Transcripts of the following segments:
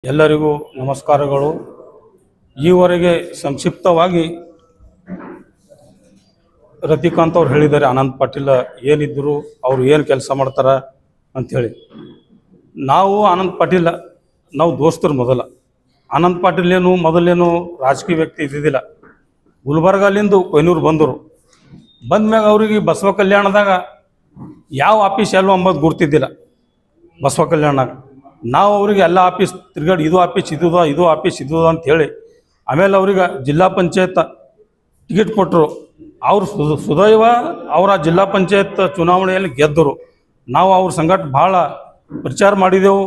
ಎಲ್ಲರಿಗೂ ನಮಸ್ಕಾರಗಳು. ಈವರೆಗೆ ಸಂಕ್ಷಿಪ್ತವಾಗಿ ರತಿಕಾಂತ್ ಅವರು ಹೇಳಿದ್ದಾರೆ. ಅನಂತ್ ಪಾಟೀಲ್ ಏನಿದ್ರು ಅವರು ಏನು ಕೆಲಸ ಮಾಡ್ತಾರೆ ಅಂಥೇಳಿ. ನಾವು ಅನಂತ್ ಪಾಟೀಲ್ ನಾವು ದೋಸ್ತರು. ಅನಂತ್ ಪಾಟೀಲ್ ಏನು ಮೊದಲೇನು ರಾಜಕೀಯ ವ್ಯಕ್ತಿ ಇದ್ದಿದ್ದಿಲ್ಲ. ಗುಲ್ಬರ್ಗಲಿಂದ ಕೊಯ್ನೂರು ಬಂದರು. ಬಂದ್ಮ್ಯಾಗ ಅವ್ರಿಗೆ ಬಸವ ಕಲ್ಯಾಣದಾಗ ಯಾವ ಆಫೀಸ್ ಎಲ್ಲೋ ಅಂಬದು ಗುರ್ತಿದ್ದಿಲ್ಲ. ಬಸವ ಕಲ್ಯಾಣದಾಗ ನಾವು ಅವ್ರಿಗೆ ಎಲ್ಲ ಆಫೀಸ್ ತಿರ್ಗಾಡಿ ಇದು ಆಫೀಸ್ ಇದು ಆಫೀಸ್ ಅಂತ ಹೇಳಿ ಆಮೇಲೆ ಅವ್ರಿಗೆ ಜಿಲ್ಲಾ ಪಂಚಾಯತ್ ಟಿಕೆಟ್ ಕೊಟ್ಟರು. ಅವರು ಸುದೈವ ಅವರ ಜಿಲ್ಲಾ ಪಂಚಾಯತ್ ಚುನಾವಣೆಯಲ್ಲಿ ಗೆದ್ದರು. ನಾವು ಅವ್ರ ಸಂಗಟ ಭಾಳ ಪ್ರಚಾರ ಮಾಡಿದೆವು.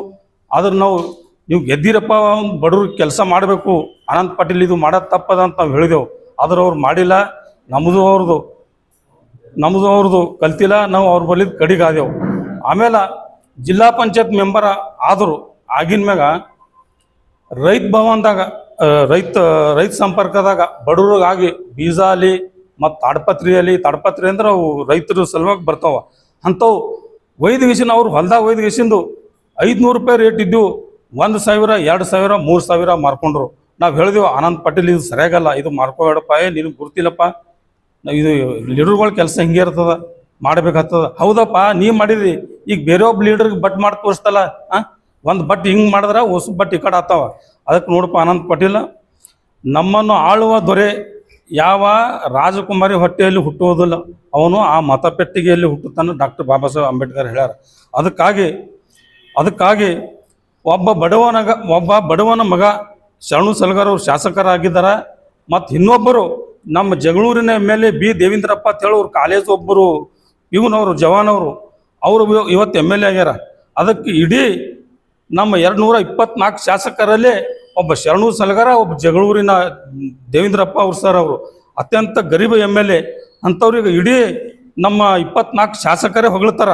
ಆದ್ರೆ ನೀವು ಗೆದ್ದಿರಪ್ಪ, ಬಡವ್ರಿಗೆ ಕೆಲಸ ಮಾಡಬೇಕು, ಅನಂತ್ ಪಾಟೀಲ್ ಇದು ಮಾಡೋದು ತಪ್ಪದ ಅಂತ ನಾವು ಹೇಳಿದೆವು. ಆದ್ರೆ ಅವ್ರು ಮಾಡಿಲ್ಲ. ನಮ್ಮದು ಅವ್ರದ್ದು ಕಲ್ತಿಲ್ಲ. ನಾವು ಅವ್ರ ಬಲಿದ ಕಡಿಗಾದೆವು. ಆಮೇಲೆ ಜಿಲ್ಲಾ ಪಂಚಾಯತ್ ಮೆಂಬರ್ ಆದರು. ಆಗಿನ ಮ್ಯಾಗ ರೈತ ಭವನದಾಗ ರೈತ ಸಂಪರ್ಕದಾಗ ಬಡವ್ರಿಗಾಗಿ ಬೀಜ ಅಲ್ಲಿ ಮತ್ತು ತಾಡ್ಪತ್ರಿ ಅಂದ್ರೆ ಅವು ರೈತರ ಸಲುವಾಗಿ ಬರ್ತಾವ. ಅಂಥವು ಒಯ್ದುಗಿಸಿನ ಅವ್ರು ಹೊಲ್ದಾಗ ಒಯ್ದುಗಿಸಿಂದು 500 ರೂಪಾಯಿ ರೇಟ್ ಇದ್ದವು 1,000, 2,000, 3,000 ಮಾರ್ಕೊಂಡ್ರು. ನಾವು ಹೇಳಿದೆವು, ಅನಂತ್ ಪಾಟೀಲ್ ಇದು ಸರಿಯಾಗಲ್ಲ, ಇದು ಮಾರ್ಕೋಬೇಡಪ್ಪ, ನಿನಗೆ ಗುರ್ತಿಲ್ಲಪ್ಪ, ಇದು ಲೀಡರ್ಗಳ ಕೆಲಸ ಹಿಂಗೆ ಇರ್ತದ, ಮಾಡಬೇಕಾಗ್ತದ. ಹೌದಪ್ಪ, ನೀ ಮಾಡಿದ್ರಿ. ಈಗ ಬೇರೆ ಒಬ್ಬ ಲೀಡರ್ಗೆ ಬಟ್ ಮಾಡಿ ತೋರಿಸ್ತಲ್ಲ, ಒಂದು ಬಟ್ ಹಿಂಗೆ ಮಾಡಿದ್ರೆ ಹೊಸ ಬಟ್ ಈ ಕಡೆ ಆಗ್ತಾವ. ಅದಕ್ಕೆ ನೋಡಪ್ಪ, ಅನಂತ್ ಪಾಟೀಲ್ ನಮ್ಮನ್ನು ಆಳುವ ದೊರೆ ಯಾವ ರಾಜಕುಮಾರಿ ಹೊಟ್ಟೆಯಲ್ಲಿ ಹುಟ್ಟುವುದಿಲ್ಲ, ಅವನು ಆ ಮತಪೆಟ್ಟಿಗೆಯಲ್ಲಿ ಹುಟ್ಟುತ್ತಾನೆ. ಡಾಕ್ಟರ್ ಬಾಬಾ ಸಾಹೇಬ್ ಅಂಬೇಡ್ಕರ್ ಹೇಳ್ಯಾರ. ಅದಕ್ಕಾಗಿ ಒಬ್ಬ ಬಡವನ ಮಗ ಶರಣು ಸಲಗರ್ ಅವರು ಶಾಸಕರಾಗಿದ್ದಾರೆ. ಮತ್ತು ಇನ್ನೊಬ್ಬರು ನಮ್ಮ ಜಗಳೂರಿನ MLA ಬಿ ದೇವೇಂದ್ರಪ್ಪ ಅಂತ ಹೇಳೋರು, ಕಾಲೇಜ್ ಒಬ್ಬರು ಇವನವರು ಜವಾನವರು, ಅವರು ಇವತ್ತು MLA ಆಗ್ಯಾರ. ಅದಕ್ಕೆ ಇಡೀ ನಮ್ಮ 224 ಶಾಸಕರಲ್ಲೇ ಒಬ್ಬ ಶರಣು ಸಲಗರ, ಒಬ್ಬ ಜಗಳೂರಿನ ದೇವೇಂದ್ರಪ್ಪ ಅವ್ರು ಸರ್, ಅವರು ಅತ್ಯಂತ ಗರೀಬ MLA. ಅಂಥವ್ರಿಗೆ ಇಡೀ ನಮ್ಮ 24 ಶಾಸಕರೇ ಹೊಗಳ್ತಾರ.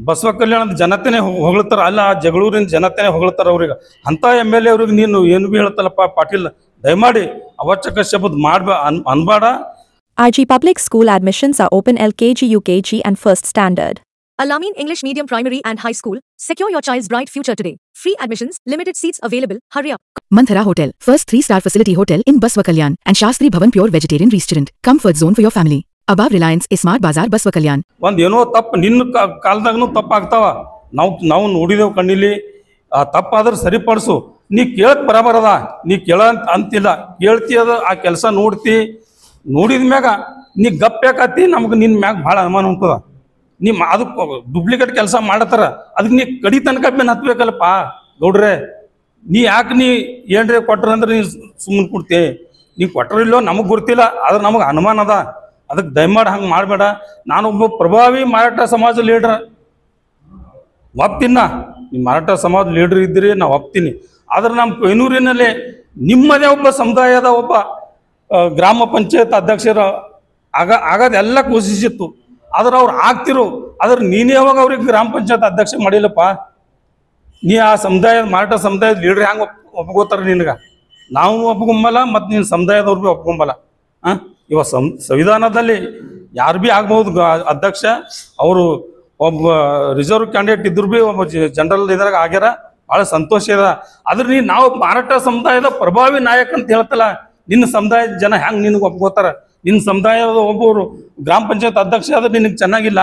ಬಸವ ಕಲ್ಯಾಣದ ಜನತೆನೇ ಹೊಗಳ್ತಾರ, ಅಲ್ಲ ಜಗಳೂರಿನ ಜನತೆನೇ ಹೊಗಳ್ತಾರ ಅವ್ರಿಗೆ. ಅಂಥ MLA ಅವ್ರಿಗೆ ನೀನು ಏನು ಭೀ ಹೇಳ್ತಲ್ಲಪ್ಪ ಪಾಟೀಲ್, ದಯಮಾಡಿ ಅವಶ್ಯಕ ಶಬ್ದ ಅನ್ಬೇಡ. IG Public School admissions are open LKG, UKG and First Standard. Al-Amin English Medium Primary and High School. Secure your child's bright future today. Free admissions, limited seats available. Hurry up. Manthara Hotel, first 3-star facility hotel in Baswa Kalyan and Shastri Bhavan Pure Vegetarian Restaurant. Comfort zone for your family. Above Reliance Smart Bazaar Baswa Kalyan. ಒಂದು ಏನೋ ತಪ್ಪು ನಿನ್ನ ಕಾಲದಾಗೂ ತಪ್ಪಾಗ್ತಾವ. ನಾವು ನೋಡಿದೆವು ಕಣ್ಣಿಲಿ. ತಪ್ಪಾದ್ರೆ ಸರಿಪಡಿಸು. ನೀ ಕೇಳಕ್ ಬರಬರದ, ನೀ ಕೇಳ ಅಂತಿಲ್ಲ, ಕೇಳ್ತಿ, ಅದು ಆ ಕೆಲಸ ನೋಡಿದ ಮ್ಯಾಗ ನೀ ಗಪ್ಪಾಕತ್ತಿ. ನಮ್ಗೆ ನಿನ್ನ ಮ್ಯಾಗ ಭಾಳ ಅನುಮಾನ ಉಂಟದ. ಅದಕ್ಕೆ ಡುಪ್ಲಿಕೇಟ್ ಕೆಲಸ ಮಾಡತ್ತಾರ, ಅದಕ್ಕೆ ನೀ ಕಡಿ ತನಕ ಬೆನ್ನು ಹತ್ಬೇಕಲ್ಲಪ್ಪ ಗೌಡ್ರೆ. ನೀ ಏನ್ರಿ ಕೊಟ್ರ ಅಂದ್ರೆ ನೀ ಸುಮ್ಮನೆ ಕೊಡ್ತಿ. ನೀ ಕೊಟ್ಟರಿಲ್ಲೋ ನಮಗೆ ಗೊತ್ತಿಲ್ಲ, ಆದ್ರೆ ನಮಗೆ ಅನುಮಾನ ಅದ. ಅದಕ್ಕೆ ದಯಮಾಡಿ ಹಂಗೆ ಮಾಡಬೇಡ. ನಾನೊಬ್ಬ ಪ್ರಭಾವಿ ಮರಾಠ ಸಮಾಜ ಲೀಡ್ರ್ ಒಪ್ತೀನ. ನೀವು ಮರಾಠ ಸಮಾಜ ಲೀಡ್ರ್ ಇದ್ದೀರಿ, ನಾವು ಒಪ್ತೀನಿ. ಆದ್ರೆ ನಮ್ಮ ಕೊಯ್ನೂರಿನಲ್ಲಿ ನಿಮ್ಮದೇ ಒಬ್ಬ ಸಮುದಾಯದ ಒಬ್ಬ ಗ್ರಾಮ ಪಂಚಾಯತ್ ಅಧ್ಯಕ್ಷರು ಆಗೋದೆಲ್ಲ ಕೋಶಿಸಿತ್ತು. ಆದ್ರೆ ಅವ್ರು ಆಗ್ತಿರು. ಆದ್ರೆ ನೀನೇ ಯಾವಾಗ ಅವ್ರಿಗೆ ಗ್ರಾಮ ಪಂಚಾಯತ್ ಅಧ್ಯಕ್ಷ ಮಾಡಿಲ್ಲಪ್ಪ. ನೀ ಆ ಮರಾಠ ಸಮುದಾಯದ ಲೀಡ್ರ್ ಹೆಂಗೆ ಒಪ್ಕೋತಾರೆ ನಿನಗೆ? ನಾವು ಒಪ್ಕೊಂಬಲ್ಲ, ಮತ್ತು ನಿನ್ನ ಸಮುದಾಯದವ್ರು ಭೀ ಒಪ್ಕೊಂಬಲ್ಲ. ಇವಾಗ ಸಂವಿಧಾನದಲ್ಲಿ ಯಾರು ಭೀ ಆಗ್ಬೋದು ಅಧ್ಯಕ್ಷ. ಅವರು ಒಬ್ಬ ರಿಸರ್ವ್ ಕ್ಯಾಂಡಿಡೇಟ್ ಇದ್ರು ಭೀ ಒಬ್ಬ ಜನರಲ್ ಇದ್ರಾಗ ಆಗ್ಯಾರ. ಭಾಳ ಸಂತೋಷ ಇದೆ. ಆದ್ರೆ ನಾವು ಮರಾಠ ಸಮುದಾಯದ ಪ್ರಭಾವಿ ನಾಯಕ ಅಂತ ಹೇಳ್ತಲ್ಲ, ನಿನ್ನ ಸಮುದಾಯದ ಜನ ಹೆಂಗೆ ನಿನಗೆ ಒಪ್ಕೋತಾರ? ನಿನ್ನ ಸಮುದಾಯದ ಒಬ್ಬರು ಗ್ರಾಮ ಪಂಚಾಯತ್ ಅಧ್ಯಕ್ಷ ಆದ್ರೆ ನಿನಗೆ ಚೆನ್ನಾಗಿಲ್ಲ.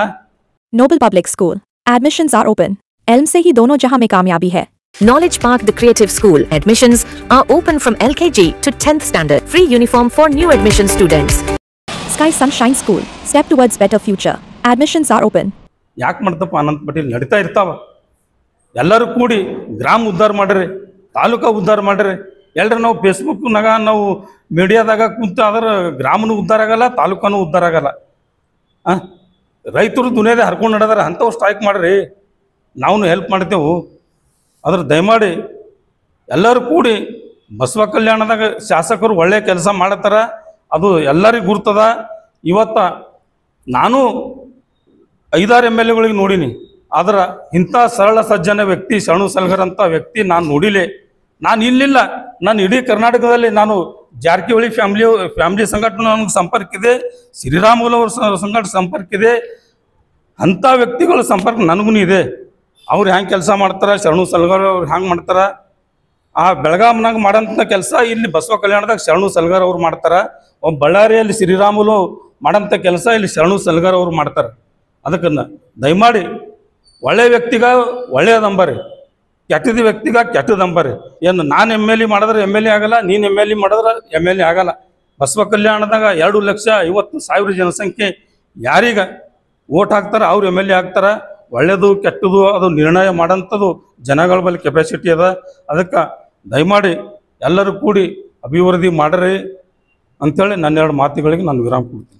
Noble Public School admissions are open. Elm se hi dono jahan mein kamyabi hai. Knowledge Park The Creative School. Admissions are open from LKG to 10th Standard. Free uniform for new admission students. Sky Sunshine School. Step towards better future. Admissions are open. ಯಾಕೆ ಮಾಡ್ತಪ್ಪ ಅನಂತ್ ಪಾಟೀಲ್? ನಡೀತಾ ಇರ್ತಾವ. ಎಲ್ಲರೂ ಕೂಡಿ ಗ್ರಾಮ ಉದ್ಧಾರ ಮಾಡ್ರಿ, ತಾಲೂಕಾ ಉದ್ಧಾರ ಮಾಡ್ರಿ. ಎಲ್ಲರೂ ನಾವು ಫೇಸ್ಬುಕ್ನಾಗ ನಾವು ಮೀಡಿಯಾದಾಗ ಕುಂತು ಅದ್ರ ಗ್ರಾಮನೂ ಉದ್ಧಾರ ಆಗಲ್ಲ, ತಾಲೂಕಾನೂ ಉದ್ಧಾರ ಆಗಲ್ಲ. ರೈತರು ದುನಿಯಾದ ಹರ್ಕೊಂಡು ನಡೆದಾರೆ. ಅಂಥವು ಸ್ಟ್ರೈಕ್ ಮಾಡ್ರಿ, ನಾವು ಹೆಲ್ಪ್ ಮಾಡ್ತೇವೆ. ಅದ್ರ ದಯಮಾಡಿ ಎಲ್ಲರೂ ಕೂಡಿ ಬಸವ ಕಲ್ಯಾಣದಾಗ ಶಾಸಕರು ಒಳ್ಳೆ ಕೆಲಸ ಮಾಡತ್ತಾರ, ಅದು ಎಲ್ಲರಿಗೂ ಗುರ್ತದ. ಇವತ್ತು ನಾನು 5-6 MLAಗಳಿಗೆ ನೋಡೀನಿ. ಆದ್ರೆ ಇಂಥ ಸರಳ ಸಜ್ಜನ ವ್ಯಕ್ತಿ ಶರಣು ಸಲಗರ್ ಅಂತ ವ್ಯಕ್ತಿ ನಾನು ನೋಡಿಲೆ. ನಾನು ಇಲ್ಲಿಲ್ಲ, ನಾನು ಇಡೀ ಕರ್ನಾಟಕದಲ್ಲಿ ನಾನು ಜಾರಕಿಹೊಳಿ ಫ್ಯಾಮಿಲಿ ಸಂಘಟನೆ ನನಗೆ ಸಂಪರ್ಕ ಇದೆ, ಶ್ರೀರಾಮುಲು ಅವ್ರ ಸಂಘಟ ಸಂಪರ್ಕ ಇದೆ. ಅಂಥ ವ್ಯಕ್ತಿಗಳ ಸಂಪರ್ಕ ನನಗೂ ಇದೆ. ಅವ್ರು ಹೆಂಗೆ ಕೆಲಸ ಮಾಡ್ತಾರೆ, ಶರಣು ಸಲಗರ್ ಅವ್ರು ಹೆಂಗೆ ಮಾಡ್ತಾರೆ, ಆ ಬೆಳಗಾಂನಾಗ ಮಾಡೋಂಥ ಕೆಲಸ ಇಲ್ಲಿ ಬಸವ ಕಲ್ಯಾಣದಾಗ ಶರಣು ಸಲ್ಗಾರ್ ಅವ್ರು ಮಾಡ್ತಾರೆ. ಬಳ್ಳಾರಿಯಲ್ಲಿ ಶ್ರೀರಾಮುಲು ಮಾಡೋಂಥ ಕೆಲಸ ಇಲ್ಲಿ ಶರಣು ಸಲ್ಗಾರ್ ಅವ್ರು ಮಾಡ್ತಾರೆ. ಅದಕ್ಕೆ ದಯಮಾಡಿ ಒಳ್ಳೆಯ ವ್ಯಕ್ತಿಗ ಒಳ್ಳೆಯದಂಬರಿ, ಕೆಟ್ಟದ ವ್ಯಕ್ತಿಗ ಕೆಟ್ಟದಂಬರಿ. ಏನು ನಾನು MLA ಮಾಡಿದ್ರೆ MLA ಆಗಲ್ಲ, ನೀನು MLA ಮಾಡಿದ್ರೆ MLA ಆಗಲ್ಲ. ಬಸವ ಕಲ್ಯಾಣದಾಗ 2,50,000 ಜನಸಂಖ್ಯೆ ಯಾರೀಗ ಓಟ್ ಹಾಕ್ತಾರೆ ಅವ್ರು MLA ಆಗ್ತಾರೆ. ಒಳ್ಳೆಯದು ಕೆಟ್ಟದು ಅದು ನಿರ್ಣಯ ಮಾಡೋಂಥದ್ದು ಜನಗಳ ಬಳಿ ಕೆಪಾಸಿಟಿ ಅದ. ಅದಕ್ಕೆ ದಯಮಾಡಿ ಎಲ್ಲರೂ ಕೂಡಿ ಅಭಿವೃದ್ಧಿ ಮಾಡ್ರಿ ಅಂಥೇಳಿ ನನ್ನ 2 ಮಾತುಗಳಿಗೆ ನಾನು ವಿರಾಮ ಕೊಡ್ತೀನಿ.